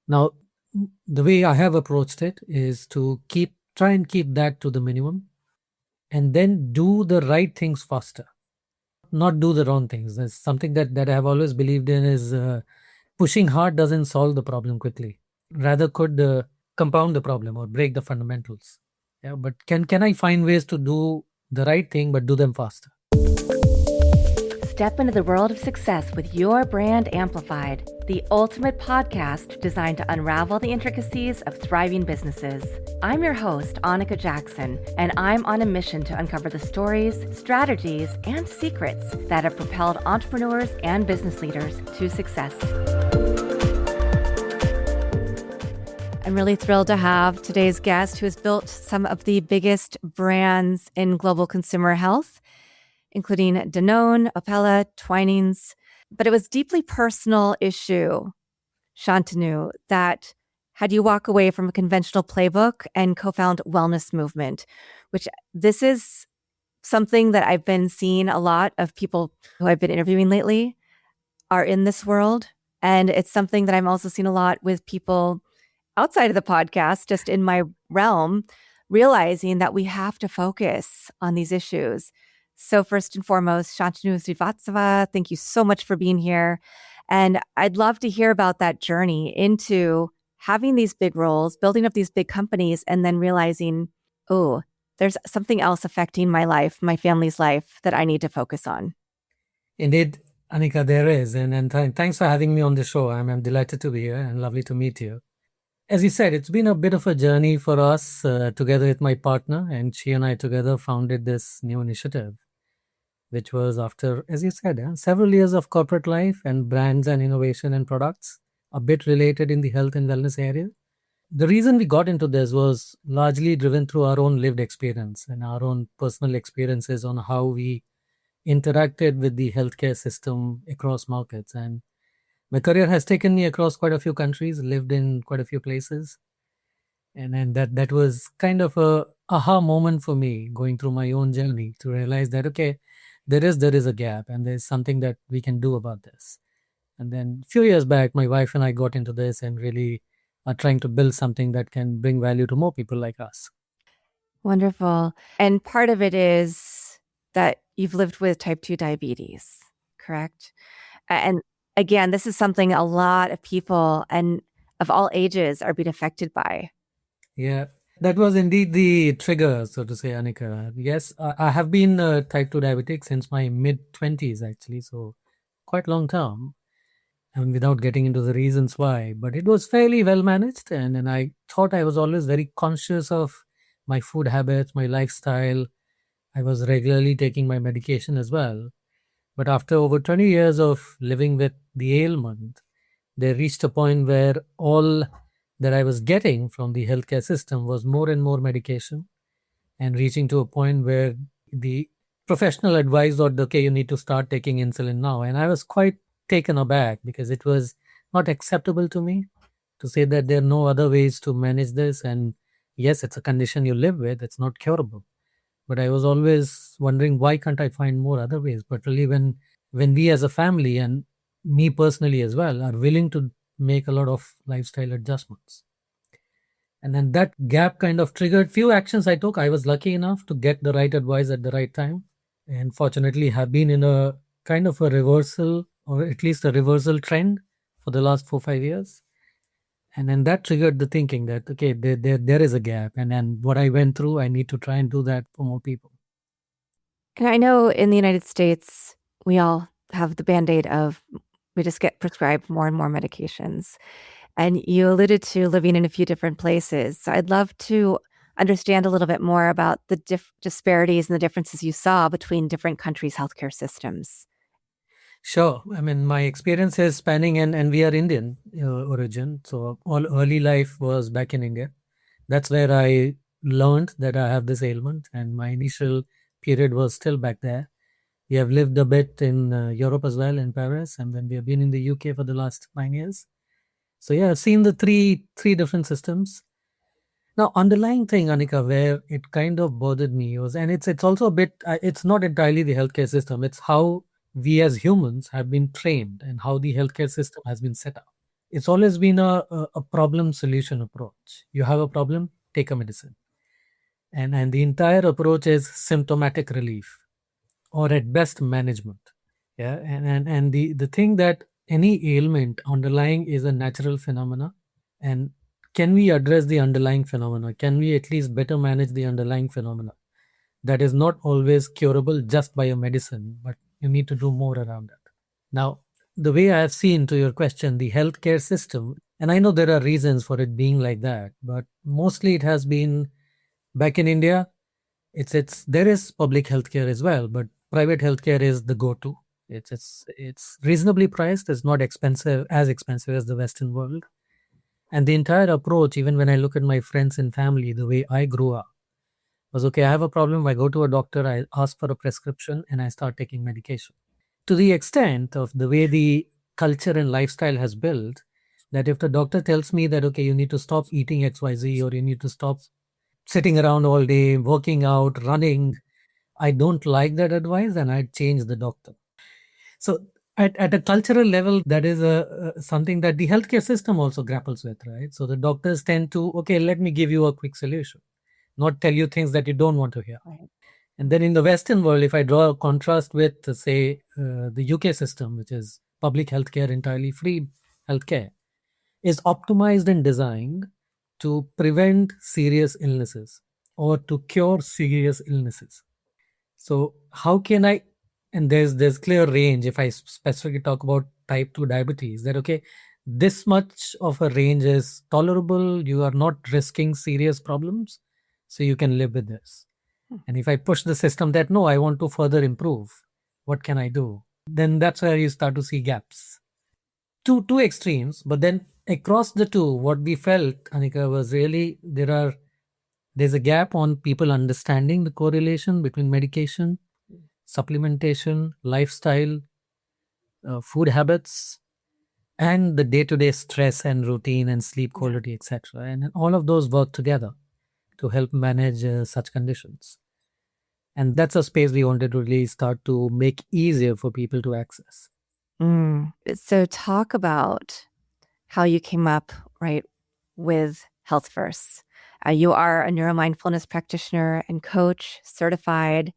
Now, the way I have approached it is to try and keep that to the minimum and then do the right things faster, not do the wrong things. There's something that I have always believed in is pushing hard doesn't solve the problem quickly. Rather could compound the problem or break the fundamentals. Yeah, but can I find ways to do the right thing but do them faster? Step into the world of success with your brand amplified, the ultimate podcast designed to unravel the intricacies of thriving businesses. I'm your host, Annika Jackson, and I'm on a mission to uncover the stories, strategies, and secrets that have propelled entrepreneurs and business leaders to success. I'm really thrilled to have today's guest who has built some of the biggest brands in global consumer health, including Danone, Opella, Twinings. But it was a deeply personal issue, Shantanu, that had you walk away from a conventional playbook and co-found wellness movement, which this is something that I've been seeing a lot of people who I've been interviewing lately are in this world. And it's something that I'm also seeing a lot with people outside of the podcast, just in my realm, realizing that we have to focus on these issues. So first and foremost, Shantanu Srivastava, thank you so much for being here. And I'd love to hear about that journey into having these big roles, building up these big companies, and then realizing, oh, there's something else affecting my life, my family's life that I need to focus on. Indeed, Anika, there is. And thanks for having me on the show. I'm delighted to be here and lovely to meet you. As you said, it's been a bit of a journey for us together with my partner, and she and I together founded this new initiative, which was after, as you said, several years of corporate life and brands and innovation and products, a bit related in the health and wellness area. The reason we got into this was largely driven through our own lived experience and our own personal experiences on how we interacted with the healthcare system across markets. And my career has taken me across quite a few countries, lived in quite a few places. And then that was kind of a aha moment for me going through my own journey to realize that, okay, there is a gap and there's something that we can do about this. And then a few years back, my wife and I got into this and really are trying to build something that can bring value to more people like us. Wonderful. And part of it is that you've lived with type 2 diabetes, correct? And again, this is something a lot of people and of all ages are being affected by. Yeah, that was indeed the trigger, so to say, Anika. Yes, I have been type 2 diabetic since my mid 20s, actually, so quite long term. And without getting into the reasons why, but it was fairly well managed. And I thought I was always very conscious of my food habits, my lifestyle. I was regularly taking my medication as well. But after over 20 years of living with the ailment, they reached a point where all that I was getting from the healthcare system was more and more medication, and reaching to a point where the professional advice that, okay, you need to start taking insulin now. And I was quite taken aback because it was not acceptable to me to say that there are no other ways to manage this. And yes, it's a condition you live with, it's not curable. But I was always wondering, why can't I find more other ways? But really, when we as a family and me personally as well are willing to make a lot of lifestyle adjustments, and then that gap kind of triggered few actions I took. I was lucky enough to get the right advice at the right time, and fortunately have been in a kind of a reversal, or at least a reversal trend for the last 4 5 years. And then that triggered the thinking that, okay, there is a gap, and then what I went through, I need to try and do that for more people. And I know in the United States, we all have the Band-Aid of we just get prescribed more and more medications. And you alluded to living in a few different places. So I'd love to understand a little bit more about the disparities and the differences you saw between different countries' healthcare systems. Sure. I mean, my experience is spanning, and we are Indian origin. So all early life was back in India. That's where I learned that I have this ailment, and my initial period was still back there. We have lived a bit in Europe as well, in Paris, and then we have been in the UK for the last 9 years. So yeah, I've seen the three different systems. Now, underlying thing, Anika, where it kind of bothered me was, and it's also a bit, it's not entirely the healthcare system. It's how we as humans have been trained and how the healthcare system has been set up. it's always been a problem solution approach. You have a problem, take a medicine. And the entire approach is symptomatic relief or at best management. Yeah. And the thing that any ailment underlying is a natural phenomena. And can we address the underlying phenomena? Can we at least better manage the underlying phenomena? That is not always curable just by a medicine, but you need to do more around it. Now, the way I have seen to your question, the healthcare system, and I know there are reasons for it being like that, but mostly it has been back in India. It's there is public healthcare as well, but private healthcare is the go-to. It's reasonably priced. It's not expensive as the Western world, and the entire approach. Even when I look at my friends and family, the way I grew up was okay. I have a problem. I go to a doctor. I ask for a prescription, and I start taking medication. To the extent of the way the culture and lifestyle has built, that if the doctor tells me that okay, you need to stop eating XYZ or you need to stop sitting around all day, working out, running, I don't like that advice and I'd change the doctor. So at a cultural level, that is something that the healthcare system also grapples with, right? So the doctors tend to, okay, let me give you a quick solution, not tell you things that you don't want to hear. Right. And then in the Western world, if I draw a contrast with, say, the UK system, which is public healthcare, entirely free healthcare, is optimized and designed to prevent serious illnesses or to cure serious illnesses. So how can I? And there's clear range. If I specifically talk about type 2 diabetes, that okay, this much of a range is tolerable. You are not risking serious problems, so you can live with this. And if I push the system that no, I want to further improve, what can I do? Then that's where you start to see gaps. Two extremes, but then across the two, what we felt, Anika, was really there's a gap on people understanding the correlation between medication, supplementation, lifestyle, food habits, and the day-to-day stress and routine and sleep Yeah. quality, etc. And all of those work together to help manage such conditions. And that's a space we wanted to really start to make easier for people to access. So talk about how you came up, right, with Health First. You are a neuromindfulness practitioner and coach, certified.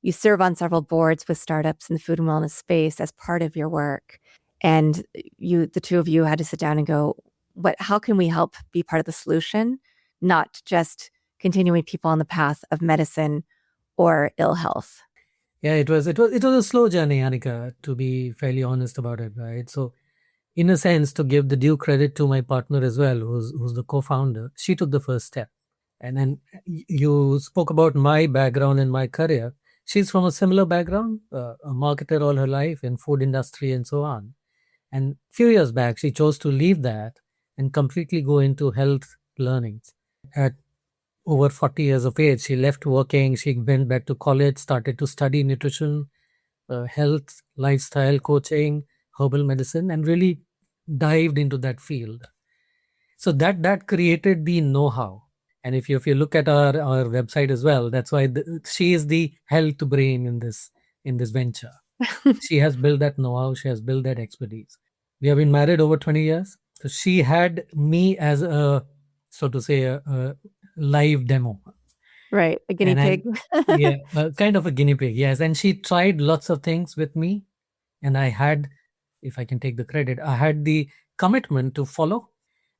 You serve on several boards with startups in the food and wellness space as part of your work. And the two of you had to sit down and go, how can we help be part of the solution, not just continuing people on the path of medicine or ill health? Yeah, it was a slow journey, Anika, to be fairly honest about it, right? So in a sense, to give the due credit to my partner as well, who's the co-founder, she took the first step. And then you spoke about my background and my career. She's from a similar background, a marketer all her life in food industry and so on. And a few years back, she chose to leave that and completely go into health learnings. At over 40 years of age, she left working. She went back to college, started to study nutrition, health, lifestyle coaching, herbal medicine, and really dived into that field. So that created the know-how. And if you look at our website as well, that's why she is the health brain in this venture. She has built that know-how. She has built that expertise. We have been married over 20 years. So she had me as a, so to say, a live demo. Right, a guinea And pig. yeah, kind of a guinea pig, yes. And she tried lots of things with me. And I had, if I can take the credit, I had the commitment to follow,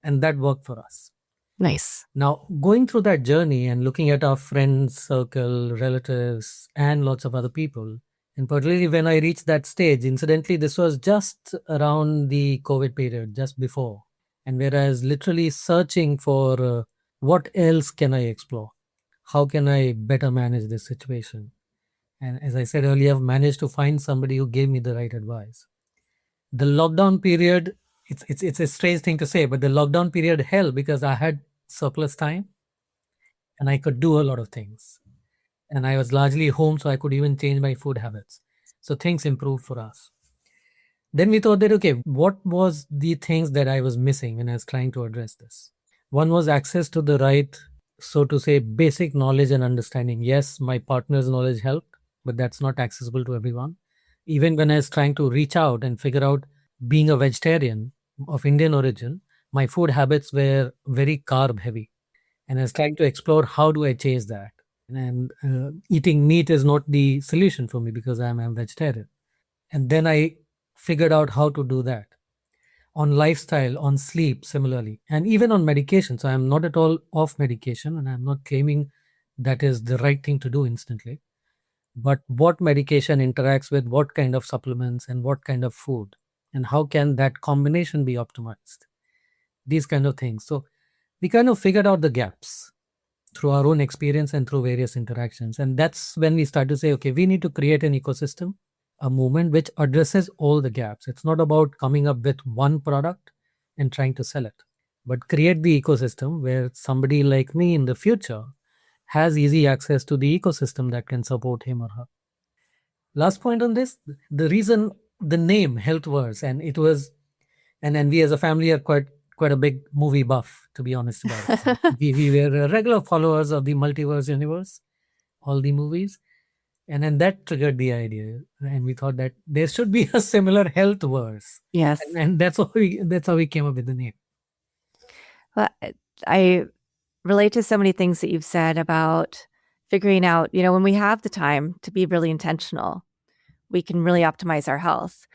and that worked for us. Nice. Now, going through that journey and looking at our friends circle, relatives, and lots of other people, and particularly when I reached that stage, incidentally, this was just around the COVID period, just before. And whereas literally searching for what else can I explore? How can I better manage this situation? And as I said earlier, I've managed to find somebody who gave me the right advice. The lockdown period, it's a strange thing to say, but the lockdown period helped because I had surplus time and I could do a lot of things. And I was largely home, so I could even change my food habits. So things improved for us. Then we thought that, okay, what was the things that I was missing when I was trying to address this? One was access to the right, so to say, basic knowledge and understanding. Yes, my partner's knowledge helped, but that's not accessible to everyone. Even when I was trying to reach out and figure out being a vegetarian, of Indian origin, my food habits were very carb heavy. And I was trying to explore how do I change that. And eating meat is not the solution for me because I'm a vegetarian. And then I figured out how to do that on lifestyle, on sleep, similarly, and even on medication. So I'm not at all off medication, and I'm not claiming that is the right thing to do instantly. But what medication interacts with what kind of supplements and what kind of food, and how can that combination be optimized? These kind of things. So we kind of figured out the gaps through our own experience and through various interactions. And that's when we start to say, okay, we need to create an ecosystem, a movement which addresses all the gaps. It's not about coming up with one product and trying to sell it, but create the ecosystem where somebody like me in the future has easy access to the ecosystem that can support him or her. Last point on this, the reason the name Healthverse, and it was, and then we as a family are quite a big movie buff, to be honest about it. We were regular followers of the multiverse universe, all the movies, and then that triggered the idea, and we thought that there should be a similar health verse, Yes. and that's how we came up with the name. Well, I relate to so many things that you've said about figuring out, when we have the time to be really intentional, we can really optimize our health.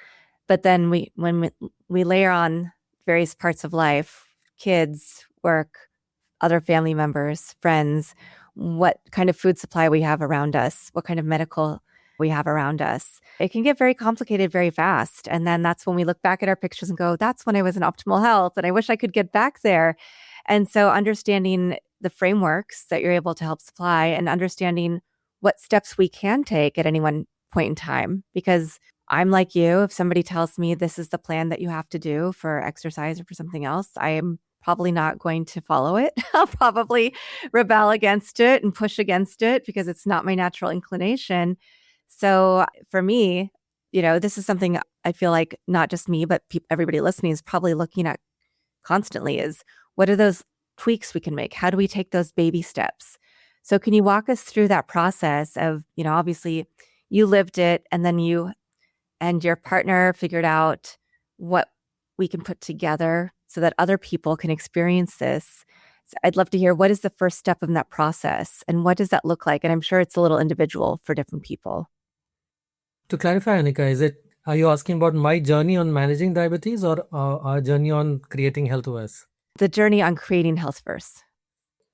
But then when we layer on various parts of life, kids, work, other family members, friends, what kind of food supply we have around us, what kind of medical we have around us. It can get very complicated very fast. And then that's when we look back at our pictures and go, that's when I was in optimal health. And I wish I could get back there. And so understanding the frameworks that you're able to help supply and understanding what steps we can take at any one point in time. Because I'm like you, if somebody tells me this is the plan that you have to do for exercise or for something else, I am probably not going to follow it. I'll probably rebel against it and push against it because it's not my natural inclination. So for me, this is something I feel like not just me, but everybody listening is probably looking at constantly is what are those tweaks we can make? How do we take those baby steps? So can you walk us through that process of, obviously you lived it and then you and your partner figured out what we can put together so that other people can experience this. So I'd love to hear what is the first step in that process and what does that look like? And I'm sure it's a little individual for different people. To clarify, Anika, are you asking about my journey on managing diabetes or our journey on creating Healthverse? The journey on creating Healthverse.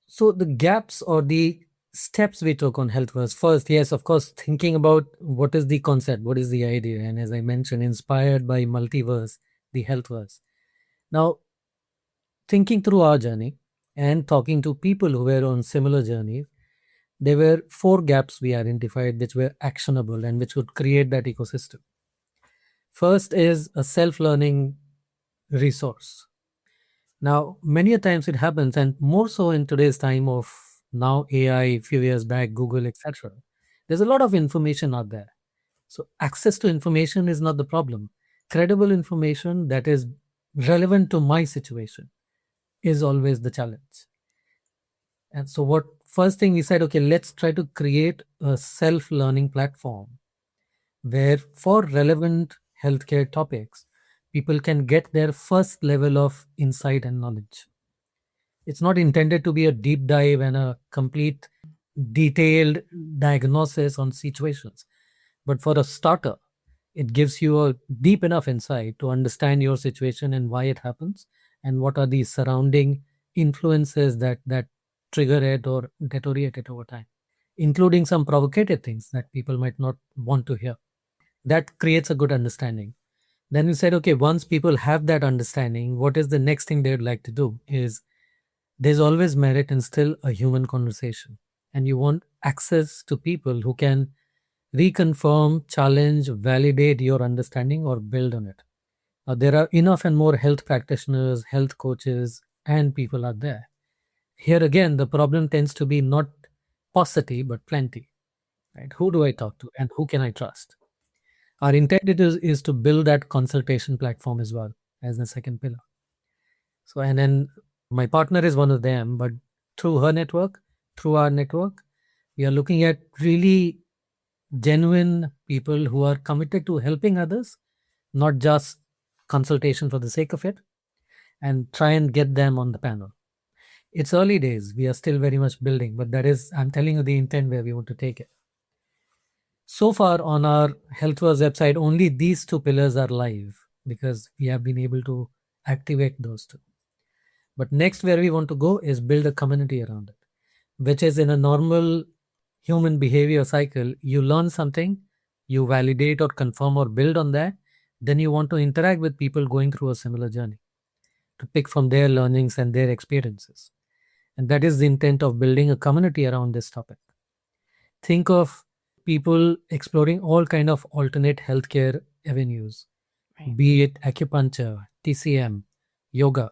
So the gaps or the steps we took on Healthverse, first, yes, of course, thinking about what is the concept, what is the idea, and as I mentioned, inspired by multiverse, the Healthverse. Now, thinking through our journey and talking to people who were on similar journeys, there were 4 gaps we identified which were actionable and which would create that ecosystem. First is a self-learning resource. Now, many a times it happens, and more so in today's time of now AI, a few years back, Google, etc. There's a lot of information out there. So access to information is not the problem. Credible information that is relevant to my situation is always the challenge. And so what first thing we said, okay, let's try to create a self-learning platform where for relevant healthcare topics, people can get their first level of insight and knowledge. It's not intended to be a deep dive and a complete detailed diagnosis on situations. But for a starter, it gives you a deep enough insight to understand your situation and why it happens and what are the surrounding influences that trigger it or deteriorate it over time, including some provocative things that people might not want to hear. That creates a good understanding. Then we said, okay, once people have that understanding, what is the next thing they'd like to do is there's always merit in still a human conversation. And you want access to people who can reconfirm, challenge, validate your understanding or build on it. There are enough and more health practitioners, health coaches, and people out there. Here again, the problem tends to be not paucity, but plenty. Right? Who do I talk to and who can I trust? Our intent is to build that consultation platform as well as the second pillar. So, and then my partner is one of them, but through her network, through our network, we are looking at really genuine people who are committed to helping others, not just consultation for the sake of it. and try and get them on the panel. It's early days. We are still very much building, but that is, I'm telling you the intent where we want to take it. So far on our HealthWorks website, only these two pillars are live because we have been able to activate those two. But next, where we want to go is build a community around it, which is in a normal human behavior cycle. You learn something, you validate or confirm or build on that, then you want to interact with people going through a similar journey to pick from their learnings and their experiences. And that is the intent of building a community around this topic. Think of people exploring all kind of alternate healthcare avenues, Right. be it acupuncture, TCM, yoga,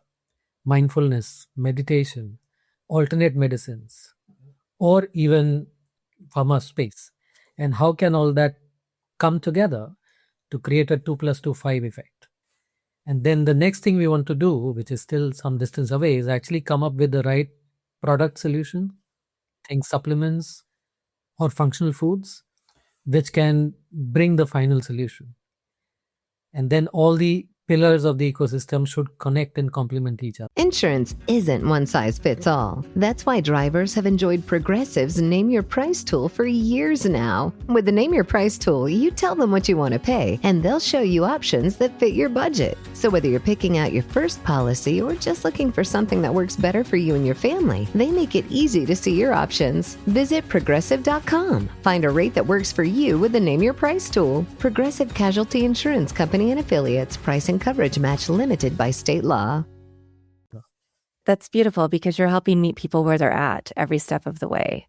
mindfulness, meditation, alternate medicines, or even pharma space. And how can all that come together to create a 2 plus 2 5 effect? And then the next thing we want to do, which is still some distance away, is actually come up with the right product solution, think supplements or functional foods, which can bring the final solution. And then all the pillars of the ecosystem should connect and complement each other. Insurance isn't one size fits all. That's why drivers have enjoyed Progressive's Name Your Price tool for years now. With the Name Your Price tool, you tell them what you want to pay, and they'll show you options that fit your budget. So whether you're picking out your first policy or just looking for something that works better for you and your family, they make it easy to see your options. Visit Progressive.com. Find a rate that works for you with the Name Your Price tool. Progressive Casualty Insurance Company and Affiliates. Price and coverage match limited by state law. That's beautiful because you're helping meet people where they're at every step of the way,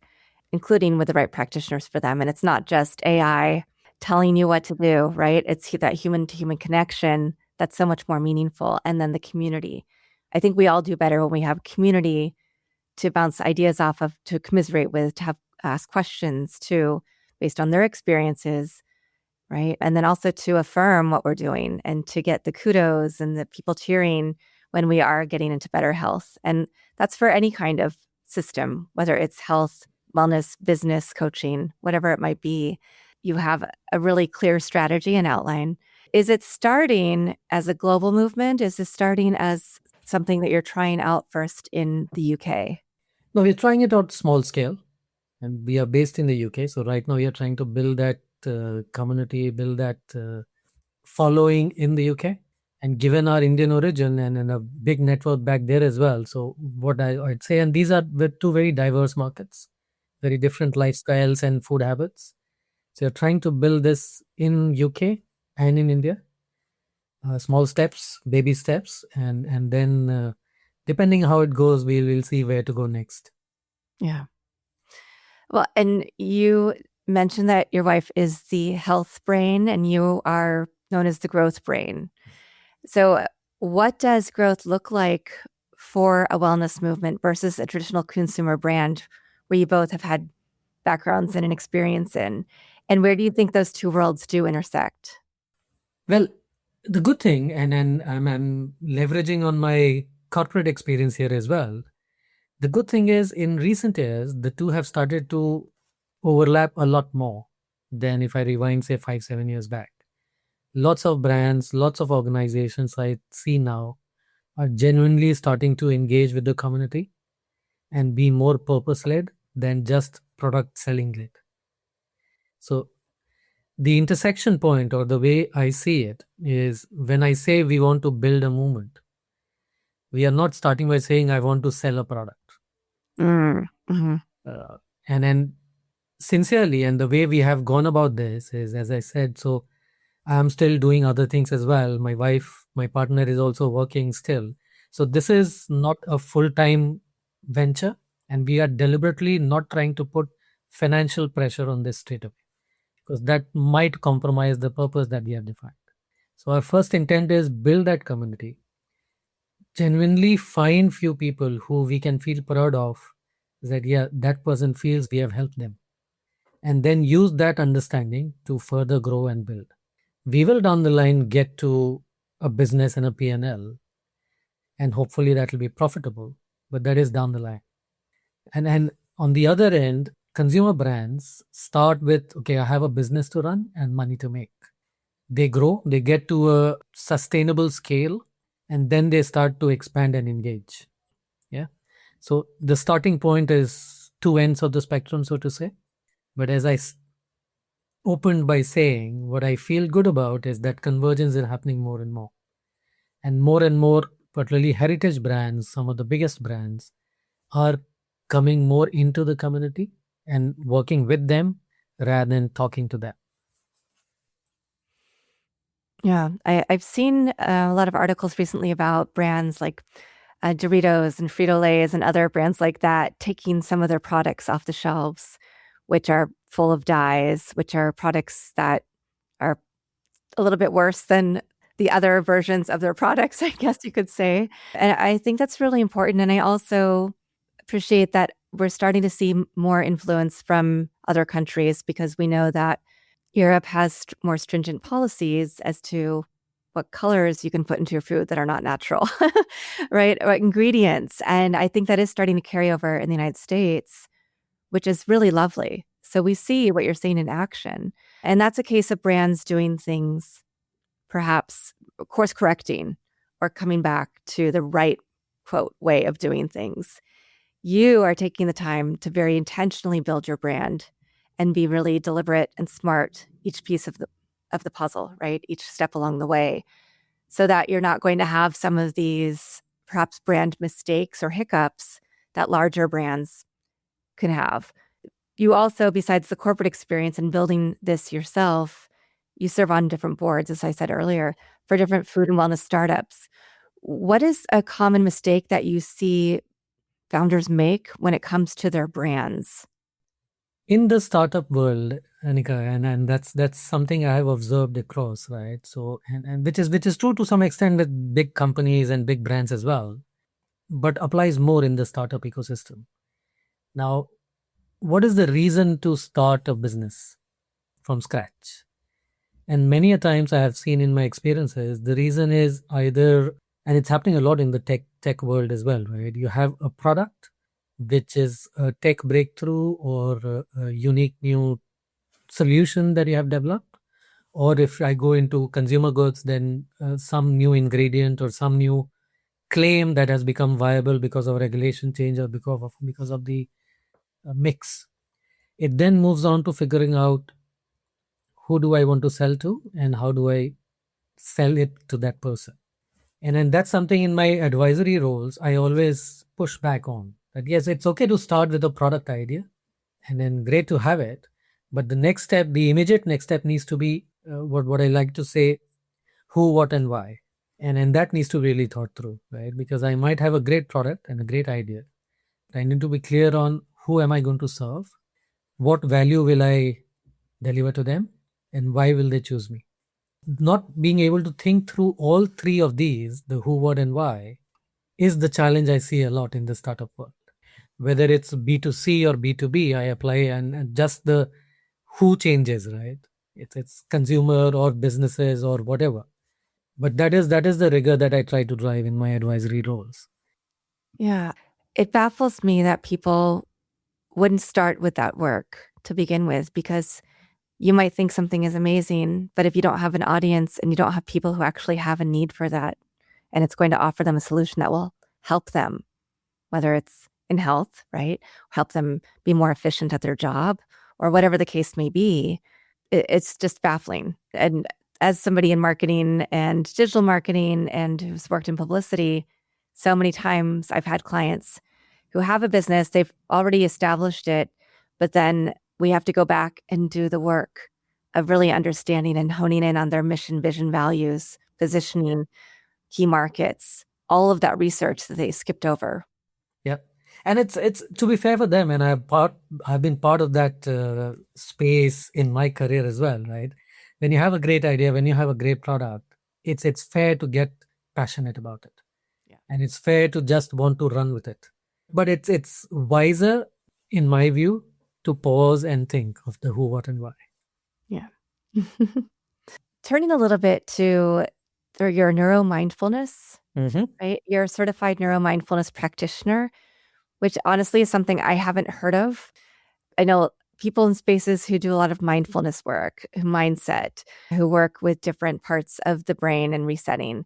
including with the right practitioners for them. And it's not just AI telling you what to do, right? It's that human to human connection that's so much more meaningful. And then the community. I think we all do better when we have community to bounce ideas off of, to commiserate with, to have ask questions to based on their experiences, right? And then also to affirm what we're doing and to get the kudos and the people cheering when we are getting into better health. And that's for any kind of system, whether it's health, wellness, business, coaching, whatever it might be. You have a really clear strategy and outline. Is it starting as a global movement? Is this starting as something that you're trying out first in the UK? No, we're trying it out small scale, and we are based in the UK. So right now we are trying to build that community, build that following in the UK. And given our Indian origin and a big network back there as well. So what I'd say, and these are two very diverse markets, very different lifestyles and food habits. So you're trying to build this in UK and in India, small steps, baby steps, and then depending how it goes, we will see where to go next. Yeah. Well, and you mentioned that your wife is the health brain and you are known as the growth brain. So what does growth look like for a wellness movement versus a traditional consumer brand where you both have had backgrounds and an experience in? And where do you think those two worlds do intersect? Well, the good thing, and I'm leveraging on my corporate experience here as well. The good thing is, in recent years, the two have started to overlap a lot more than if I rewind, say, 5-7 years back. Lots of brands, lots of organizations I see now are genuinely starting to engage with the community and be more purpose-led than just product selling led. So the intersection point, or the way I see it, is when I say we want to build a movement, we are not starting by saying I want to sell a product. Mm-hmm. And then sincerely, and the way we have gone about this is, as I said, so I'm still doing other things as well. My wife, my partner is also working still. So this is not a full-time venture, and we are deliberately not trying to put financial pressure on this straight away, because that might compromise the purpose that we have defined. So our first intent is build that community, genuinely find few people who we can feel proud of, that yeah, that person feels we have helped them, and then use that understanding to further grow and build. We will down the line get to a business and a P&L, and hopefully that will be profitable, but that is down the line. And on the other end, consumer brands start with, okay, I have a business to run and money to make. They grow, they get to a sustainable scale, and then they start to expand and engage. Yeah. So the starting point is two ends of the spectrum, so to say. But as I opened by saying, what I feel good about is that convergence is happening more and more. And more, particularly heritage brands, some of the biggest brands, are coming more into the community and working with them rather than talking to them. Yeah, I've seen a lot of articles recently about brands like Doritos and Frito-Lays and other brands like that taking some of their products off the shelves, which are full of dyes, which are products that are a little bit worse than the other versions of their products, I guess you could say. And I think that's really important. And I also appreciate that we're starting to see more influence from other countries because we know that Europe has more stringent policies as to what colors you can put into your food that are not natural, right? Or ingredients. And I think that is starting to carry over in the United States, which is really lovely. So we see what you're saying in action. And that's a case of brands doing things, perhaps course correcting or coming back to the right, quote, way of doing things. You are taking the time to very intentionally build your brand and be really deliberate and smart each piece of the puzzle, right? Each step along the way, so that you're not going to have some of these perhaps brand mistakes or hiccups that larger brands can have. You also, besides the corporate experience and building this yourself, you serve on different boards, as I said earlier, for different food and wellness startups. What is a common mistake that you see founders make when it comes to their brands? In the startup world, Anika, and that's something I have observed across, right? So and which is true to some extent with big companies and big brands as well, but applies more in the startup ecosystem. Now, what is the reason to start a business from scratch? And many a times I have seen in my experiences, the reason is either, and it's happening a lot in the tech world as well, right? You have a product which is a tech breakthrough or a unique new solution that you have developed. Or if I go into consumer goods, then some new ingredient or some new claim that has become viable because of regulation change or because of the mix. It then moves on to figuring out who do I want to sell to and how do I sell it to that person. And then that's something in my advisory roles I always push back on. That yes, it's okay to start with a product idea and then great to have it. But the next step, the immediate next step needs to be what I like to say, who, what, and why. And that needs to really thought through, right? Because I might have a great product and a great idea. I need to be clear on who am I going to serve, what value will I deliver to them, and why will they choose me. Not being able to think through all three of these, the who, what, and why, is the challenge I see a lot in the startup world. Whether it's B2C or B2B, I apply and just the who changes, right? It's consumer or businesses or whatever. But that is the rigor that I try to drive in my advisory roles. Yeah. It baffles me that people wouldn't start with that work to begin with, because you might think something is amazing, but if you don't have an audience and you don't have people who actually have a need for that, and it's going to offer them a solution that will help them, whether it's in health, right? Help them be more efficient at their job or whatever the case may be, it's just baffling. And as somebody in marketing and digital marketing and who's worked in publicity, so many times I've had clients who have a business, they've already established it, but then we have to go back and do the work of really understanding and honing in on their mission, vision, values, positioning, key markets, all of that research that they skipped over. Yeah, and it's to be fair for them, and I've been part of that space in my career as well, right? When you have a great idea, when you have a great product, it's fair to get passionate about it, Yeah. and it's fair to just want to run with it. But it's wiser, in my view, to pause and think of the who, what, and why. Yeah. Turning a little bit to your neuromindfulness, right? You're a certified neuromindfulness practitioner, which honestly is something I haven't heard of. I know people in spaces who do a lot of mindfulness work, mindset, who work with different parts of the brain and resetting.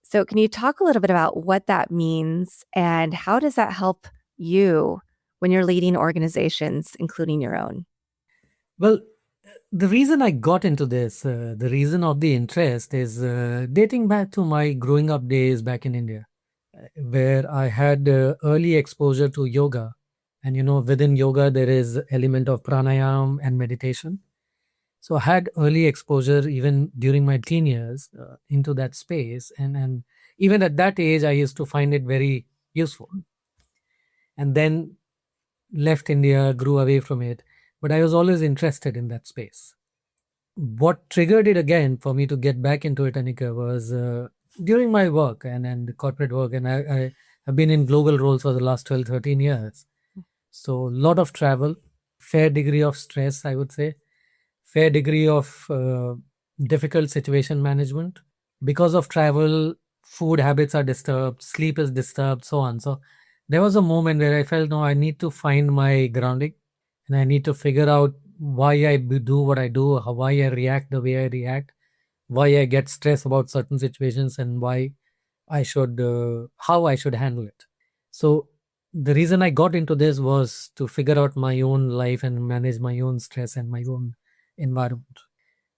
So can you talk a little bit about what that means and how does that help you when you're leading organizations, including your own? Well, the reason I got into this, the reason of the interest is dating back to my growing up days back in India, where I had early exposure to yoga. And within yoga, there is element of pranayam and meditation. So I had early exposure even during my teen years into that space. And even at that age, I used to find it very useful. And then left India, grew away from it. But I was always interested in that space. What triggered it again for me to get back into it, Anika, was during my work and corporate work. And I have been in global roles for the last 12, 13 years. So a lot of travel, fair degree of stress, I would say, fair degree of difficult situation management. Because of travel, food habits are disturbed, sleep is disturbed, so on. So there was a moment where I felt, no, I need to find my grounding and I need to figure out why I do what I do, why I react the way I react, why I get stressed about certain situations, and how I should handle it. So the reason I got into this was to figure out my own life and manage my own stress and my own environment.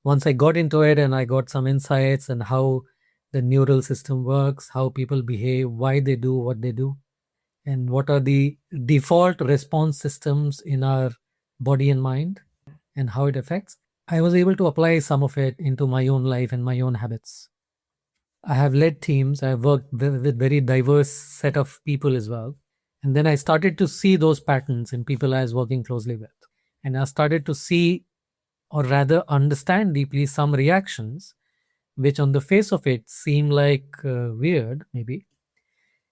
Once I got into it and I got some insights and how the neural system works, how people behave, why they do what they do, and what are the default response systems in our body and mind and how it affects, I was able to apply some of it into my own life and my own habits. I have led teams, I've worked with very diverse set of people as well. And then I started to see those patterns in people I was working closely with. And I started to see, or rather understand deeply, some reactions which on the face of it seem like weird maybe,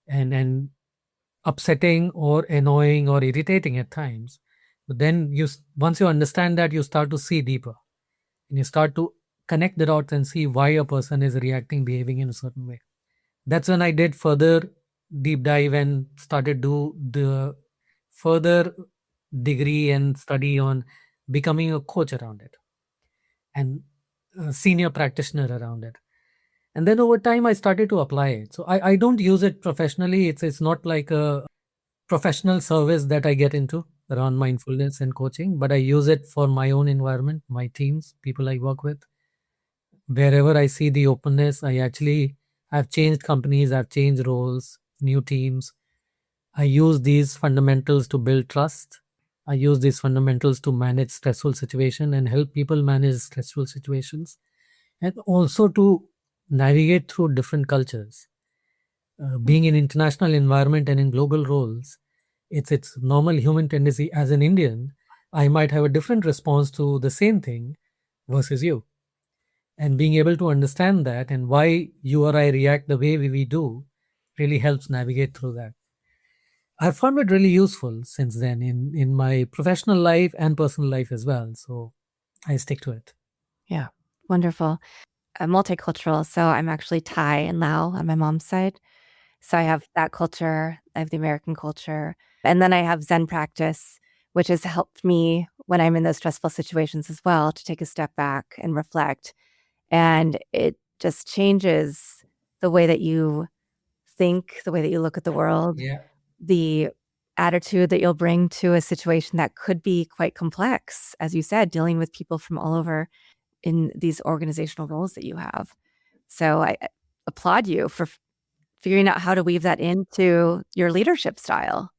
and upsetting or annoying or irritating at times. But then once you understand that, you start to see deeper and you start to connect the dots and see why a person is reacting, behaving in a certain way. That's when I did further deep dive and started do the further degree and study on becoming a coach around it and a senior practitioner around it. And then over time I started to apply it. So I don't use it professionally. It's not like a professional service that I get into around mindfulness and coaching, but I use it for my own environment, my teams, people I work with. Wherever I see the openness, I've changed companies, I've changed roles, new teams. I use these fundamentals to build trust. I use these fundamentals to manage stressful situation and help people manage stressful situations, and also to navigate through different cultures. Being in international environment and in global roles, it's normal human tendency as an Indian. I might have a different response to the same thing versus you. And being able to understand that and why you or I react the way we do really helps navigate through that. I found it really useful since then in my professional life and personal life as well. So I stick to it. Yeah, wonderful. I'm multicultural, so I'm actually Thai and Lao on my mom's side. So I have that culture, I have the American culture, and then I have Zen practice, which has helped me when I'm in those stressful situations as well to take a step back and reflect. And it just changes the way that you think, the way that you look at the world, Yeah. the attitude that you'll bring to a situation that could be quite complex, as you said, dealing with people from all over in these organizational roles that you have. So I applaud you for figuring out how to weave that into your leadership style.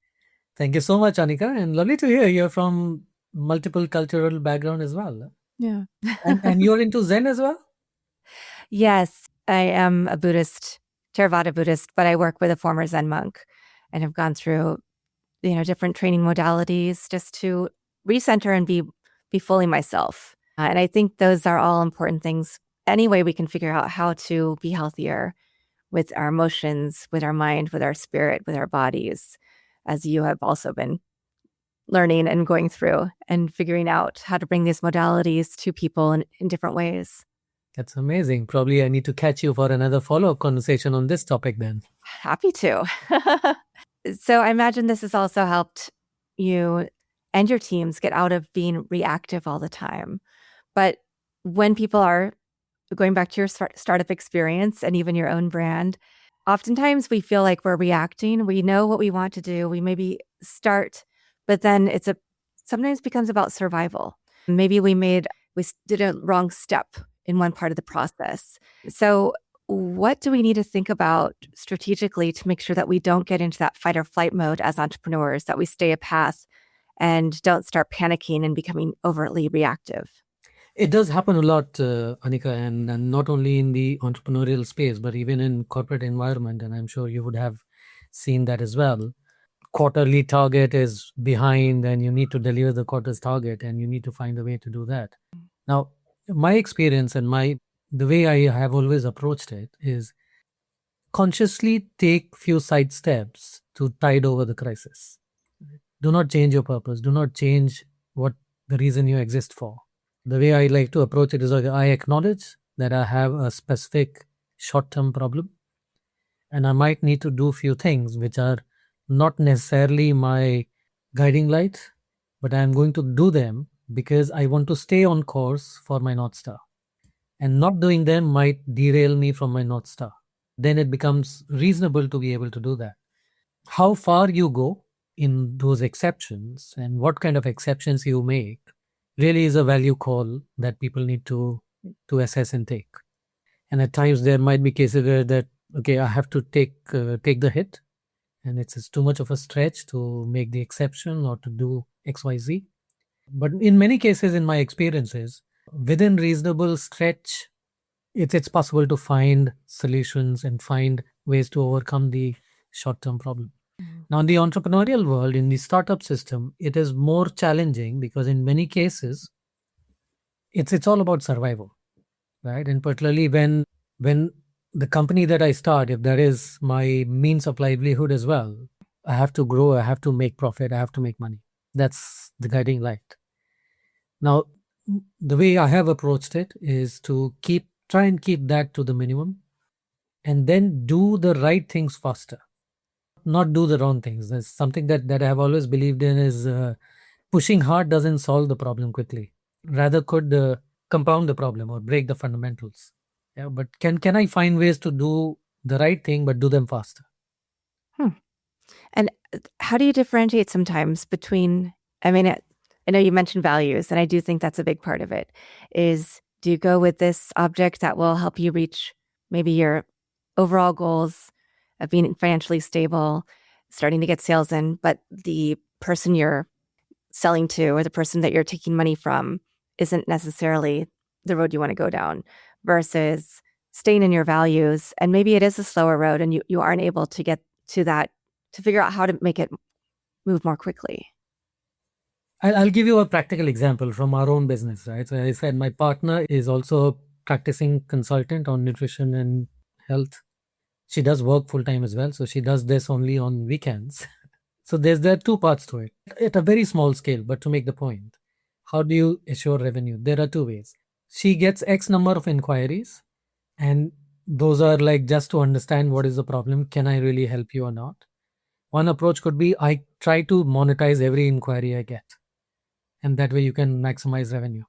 Thank you so much, Anika. And lovely to hear you're from multiple cultural background as well. Yeah. And you're into Zen as well? Yes, I am a Buddhist, Theravada Buddhist, but I work with a former Zen monk and have gone through, different training modalities just to recenter and be fully myself. And I think those are all important things. Any way we can figure out how to be healthier with our emotions, with our mind, with our spirit, with our bodies, as you have also been learning and going through and figuring out how to bring these modalities to people in different ways. That's amazing. Probably I need to catch you for another follow-up conversation on this topic then. Happy to. So I imagine this has also helped you and your teams get out of being reactive all the time. But when people are Going back to your startup experience and even your own brand, oftentimes we feel like we're reacting. We know what we want to do. We maybe start, but then sometimes becomes about survival. Maybe we did a wrong step in one part of the process. So what do we need to think about strategically to make sure that we don't get into that fight or flight mode as entrepreneurs, that we stay a path and don't start panicking and becoming overtly reactive? It does happen a lot, Anika, and not only in the entrepreneurial space, but even in corporate environment. And I'm sure you would have seen that as well. Quarterly target is behind, and you need to deliver the quarter's target, and you need to find a way to do that. Now, my experience and the way I have always approached it is consciously take few side steps to tide over the crisis. Do not change your purpose. Do not change what the reason you exist for. The way I like to approach it is I acknowledge that I have a specific short-term problem, and I might need to do few things which are not necessarily my guiding light, but I'm going to do them because I want to stay on course for my North Star. And not doing them might derail me from my North Star. Then it becomes reasonable to be able to do that. How far you go in those exceptions and what kind of exceptions you make really is a value call that people need to assess and take. And at times there might be cases where that, okay, I have to take the hit, and it's too much of a stretch to make the exception or to do XYZ. But in many cases, in my experiences, within reasonable stretch, it's possible to find solutions and find ways to overcome the short-term problem. Now, in the entrepreneurial world, in the startup system, it is more challenging because in many cases, it's all about survival, right? And particularly when the company that I start, if that is my means of livelihood as well, I have to grow, I have to make profit, I have to make money. That's the guiding light. Now, the way I have approached it is to try and keep that to the minimum, and then do the right things faster, not do the wrong things. There's something that I have always believed in is pushing hard doesn't solve the problem quickly, rather could compound the problem or break the fundamentals. Yeah, but can I find ways to do the right thing but do them faster? And how do you differentiate sometimes between, I mean, I know you mentioned values, and I do think that's a big part of it, is do you go with this object that will help you reach maybe your overall goals of being financially stable, starting to get sales in, but the person you're selling to or the person that you're taking money from isn't necessarily the road you want to go down, versus staying in your values, and maybe it is a slower road and you aren't able to get to that, to figure out how to make it move more quickly? I'll give you a practical example from our own business, right? So I said my partner is also a practicing consultant on nutrition and health. She does work full time as well, so she does this only on weekends. So there are two parts to it. At a very small scale, but to make the point, how do you assure revenue? There are two ways. She gets X number of inquiries, and those are like just to understand what is the problem. Can I really help you or not? One approach could be I try to monetize every inquiry I get, and that way you can maximize revenue.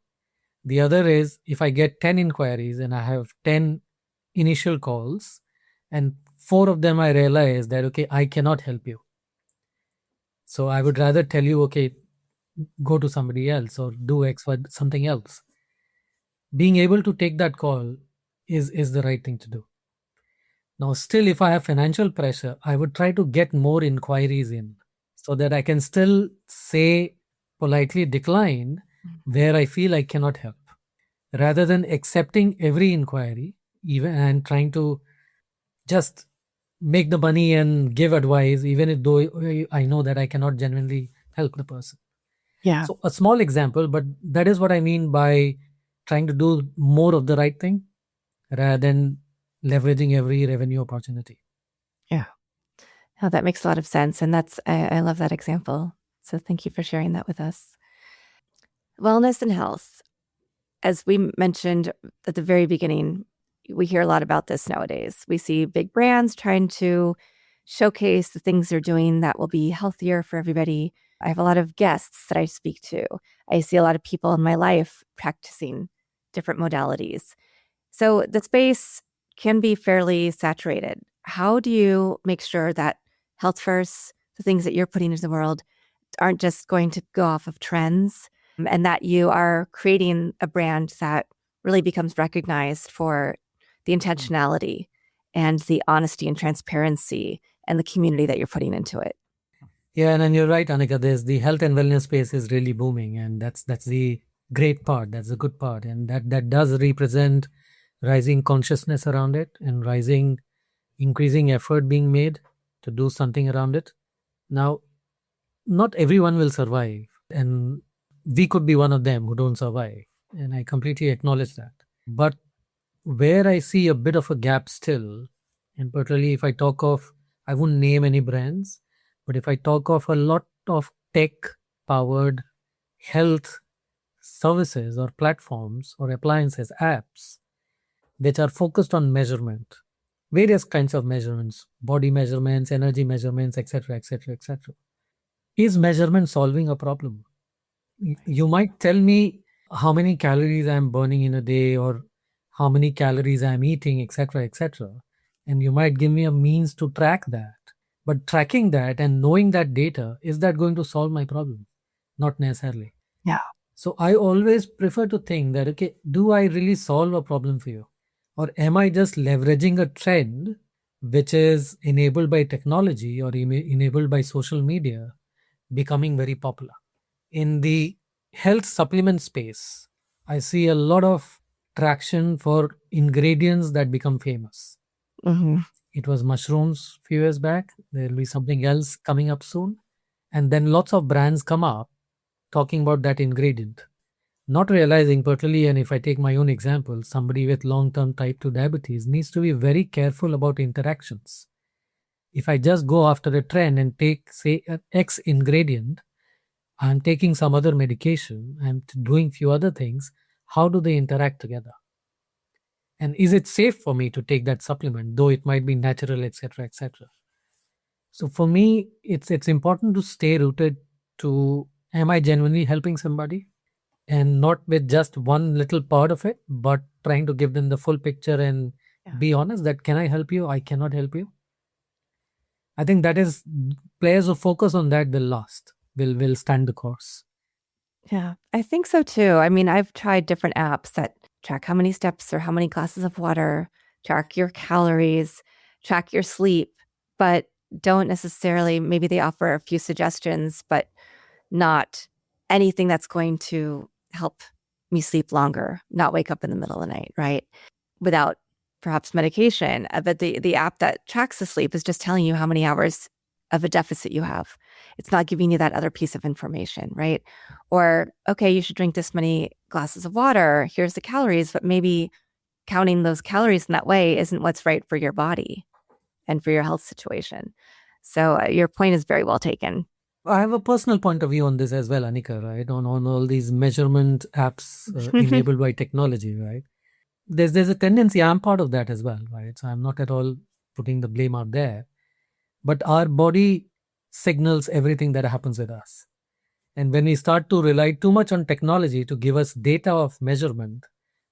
The other is if I get 10 inquiries and I have 10 initial calls, and 4 of them I realize that, okay, I cannot help you. So I would rather tell you, okay, go to somebody else or do X for something else. Being able to take that call is the right thing to do. Now, still, if I have financial pressure, I would try to get more inquiries in so that I can still say politely decline where I feel I cannot help, rather than accepting every inquiry even and trying to just make the money and give advice, even if though I know that I cannot genuinely help the person. Yeah. So a small example, but that is what I mean by trying to do more of the right thing rather than leveraging every revenue opportunity. Yeah. Oh, that makes a lot of sense. And I love that example. So thank you for sharing that with us. Wellness and health. As we mentioned at the very beginning, we hear a lot about this nowadays. We see big brands trying to showcase the things they're doing that will be healthier for everybody. I have a lot of guests that I speak to. I see a lot of people in my life practicing different modalities. So the space can be fairly saturated. How do you make sure that health first, the things that you're putting into the world, aren't just going to go off of trends, and that you are creating a brand that really becomes recognized for the intentionality and the honesty and transparency and the community that you're putting into it? Yeah, and you're right, Anika. There's the health and wellness space is really booming, and that's the great part. That's the good part, and that does represent rising consciousness around it and increasing effort being made to do something around it. Now, not everyone will survive, and we could be one of them who don't survive, and I completely acknowledge that. But where I see a bit of a gap still, and particularly if I talk of, I wouldn't name any brands, but if I talk of a lot of tech powered health services or platforms or appliances, apps, which are focused on measurement, various kinds of measurements, body measurements, energy measurements, etc., etc., etc. Is measurement solving a problem? You might tell me how many calories I'm burning in a day or how many calories I'm eating, etc., etc. And you might give me a means to track that. But tracking that and knowing that data, is that going to solve my problem? Not necessarily. Yeah. So I always prefer to think that, okay, do I really solve a problem for you? Or am I just leveraging a trend which is enabled by technology or enabled by social media becoming very popular? In the health supplement space, I see a lot of traction for ingredients that become famous. Mm-hmm. It was mushrooms a few years back. There'll be something else coming up soon. And then lots of brands come up talking about that ingredient, not realizing particularly, and if I take my own example, somebody with long-term type 2 diabetes needs to be very careful about interactions. If I just go after a trend and take, say, an X ingredient, I'm taking some other medication, I'm doing few other things, how do they interact together? And is it safe for me to take that supplement, though it might be natural, etc., etc.? So for me, it's important to stay rooted to, am I genuinely helping somebody? And not with just one little part of it, but trying to give them the full picture and be honest that, can I help you? I cannot help you. I think that is, players who focus on that will last, will stand the course. Yeah, I think so too. I mean, I've tried different apps that track how many steps or how many glasses of water, track your calories, track your sleep, but don't necessarily, maybe they offer a few suggestions, but not anything that's going to help me sleep longer, not wake up in the middle of the night, right? Without perhaps medication. But the app that tracks the sleep is just telling you how many hours of a deficit you have. It's not giving you that other piece of information, right? Or, okay, you should drink this many glasses of water. Here's the calories, but maybe counting those calories in that way isn't what's right for your body and for your health situation. So your point is very well taken. I have a personal point of view on this as well, Anika, right? On all these measurement apps enabled by technology, right? There's a tendency, I'm part of that as well, right? So I'm not at all putting the blame out there. But our body signals everything that happens with us. And when we start to rely too much on technology to give us data of measurement,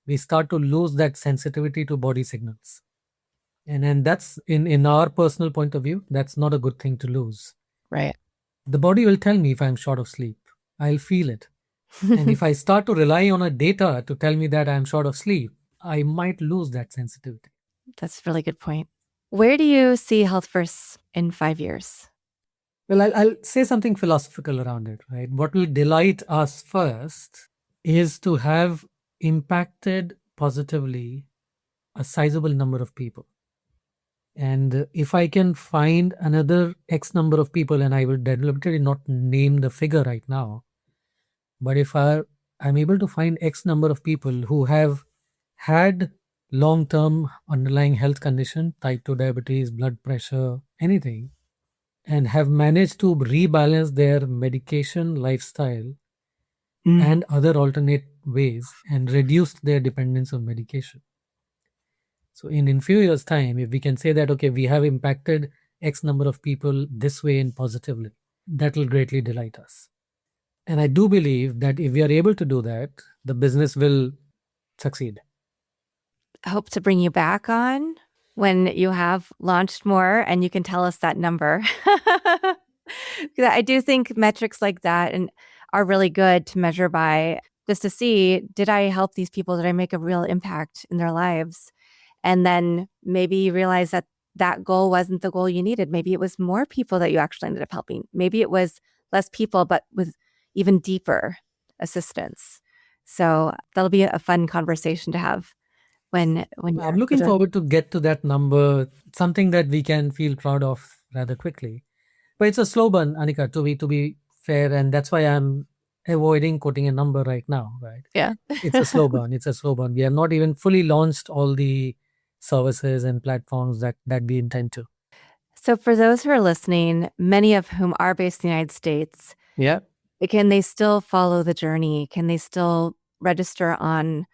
we start to lose that sensitivity to body signals. And that's, in our personal point of view, that's not a good thing to lose. Right. The body will tell me if I'm short of sleep. I'll feel it. And if I start to rely on a data to tell me that I'm short of sleep, I might lose that sensitivity. That's a really good point. Where do you see Health First in 5 years? Well, I'll say something philosophical around it, right? What will delight us first is to have impacted positively a sizable number of people. And if I can find another X number of people, and I will deliberately not name the figure right now, but if I'm able to find X number of people who have had long-term underlying health condition, type 2 diabetes, blood pressure, anything, and have managed to rebalance their medication lifestyle and other alternate ways and reduced their dependence on medication. So in few years' time, if we can say that, okay, we have impacted X number of people this way and positively, that will greatly delight us. And I do believe that if we are able to do that, the business will succeed. hope to bring you back on when you have launched more and you can tell us that number. I do think metrics like that are really good to measure by, just to see, did I help these people? Did I make a real impact in their lives? And then maybe you realize that that goal wasn't the goal you needed. Maybe it was more people that you actually ended up helping. Maybe it was less people, but with even deeper assistance. So that'll be a fun conversation to have when I'm looking forward to get to that number, something that we can feel proud of rather quickly. But it's a slow burn, Anika, to be fair, and that's why I'm avoiding quoting a number right now, right? Yeah. It's a slow burn. It's a slow burn. We have not even fully launched all the services and platforms that we intend to. So for those who are listening, many of whom are based in the United States, Yeah. can they still follow the journey? Can they still register on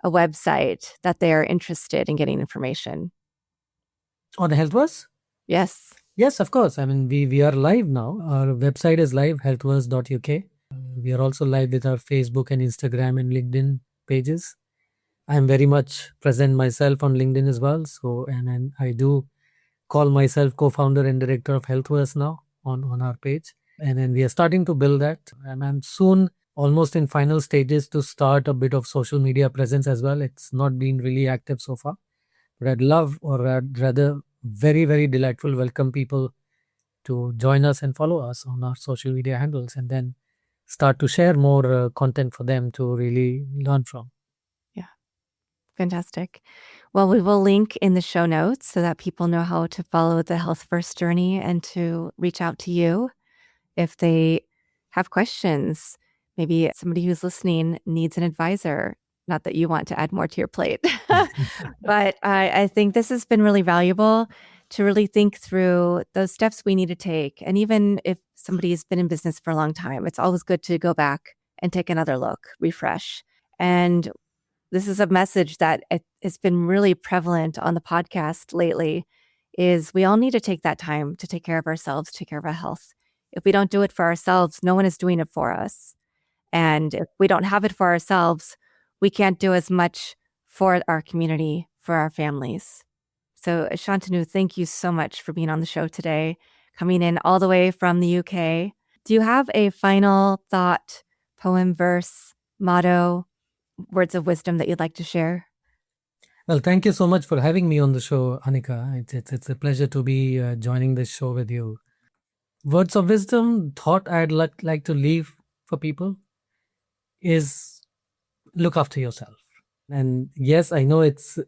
a website that they are interested in getting information? On HealthWorks? Yes. Yes, of course. I mean, we are live now. Our website is live, healthworks.uk. We are also live with our Facebook and Instagram and LinkedIn pages. I'm very much present myself on LinkedIn as well. So, and I do call myself co-founder and director of HealthWorks now on our page. And then we are starting to build that. And I'm soon almost in final stages to start a bit of social media presence as well. It's not been really active so far, but I'd love, or I'd rather very, very delightful welcome people to join us and follow us on our social media handles, and then start to share more content for them to really learn from. Yeah. Fantastic. Well, we will link in the show notes so that people know how to follow the Health First journey and to reach out to you if they have questions. Maybe somebody who's listening needs an advisor. Not that you want to add more to your plate, but I think this has been really valuable to really think through those steps we need to take. And even if somebody's been in business for a long time, it's always good to go back and take another look, refresh. And this is a message that has been really prevalent on the podcast lately, is we all need to take that time to take care of ourselves, take care of our health. If we don't do it for ourselves, no one is doing it for us. And if we don't have it for ourselves, we can't do as much for our community, for our families. So Shantanu, thank you so much for being on the show today, coming in all the way from the UK. Do you have a final thought, poem, verse, motto, words of wisdom that you'd like to share? Well, thank you so much for having me on the show, Anika. It's a pleasure to be joining this show with you. Words of wisdom, thought I'd like to leave for people is look after yourself. And yes, I know it's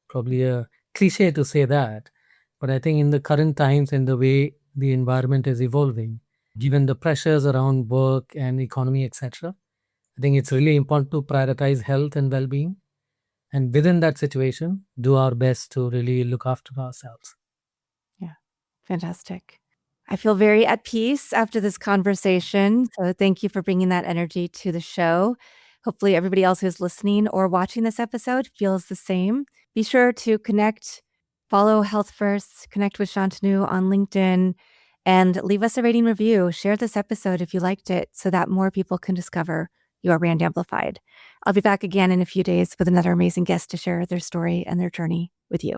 probably a cliche to say that, but I think in the current times and the way the environment is evolving, given the pressures around work and economy, etc., I think it's really important to prioritize health and well-being. And within that situation, do our best to really look after ourselves. Yeah, fantastic. I feel very at peace after this conversation. So thank you for bringing that energy to the show. Hopefully everybody else who's listening or watching this episode feels the same. Be sure to connect, follow Health First, connect with Shantanu on LinkedIn, and leave us a rating review. Share this episode if you liked it so that more people can discover Your Brand Amplified. I'll be back again in a few days with another amazing guest to share their story and their journey with you.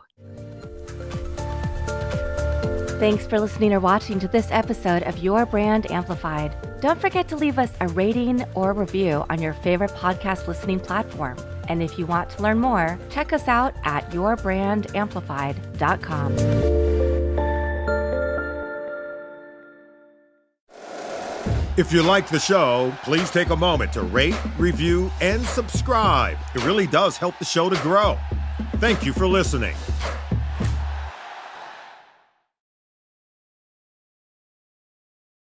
Thanks for listening or watching to this episode of Your Brand Amplified. Don't forget to leave us a rating or review on your favorite podcast listening platform. And if you want to learn more, check us out at yourbrangamplified.com. If you like the show, please take a moment to rate, review, and subscribe. It really does help the show to grow. Thank you for listening.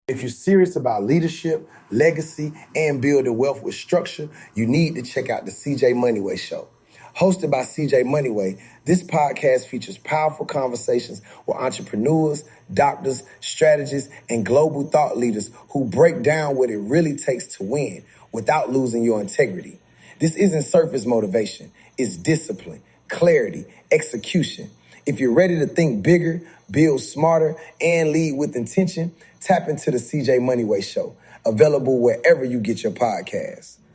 If you're serious about leadership, legacy, and building wealth with structure, you need to check out the CJ Moneyway Show. Hosted by CJ Moneyway, this podcast features powerful conversations with entrepreneurs, doctors, strategists, and global thought leaders who break down what it really takes to win without losing your integrity. This isn't surface motivation. It's discipline, clarity, execution. If you're ready to think bigger, build smarter, and lead with intention, tap into the CJ Moneyway Show, available wherever you get your podcasts.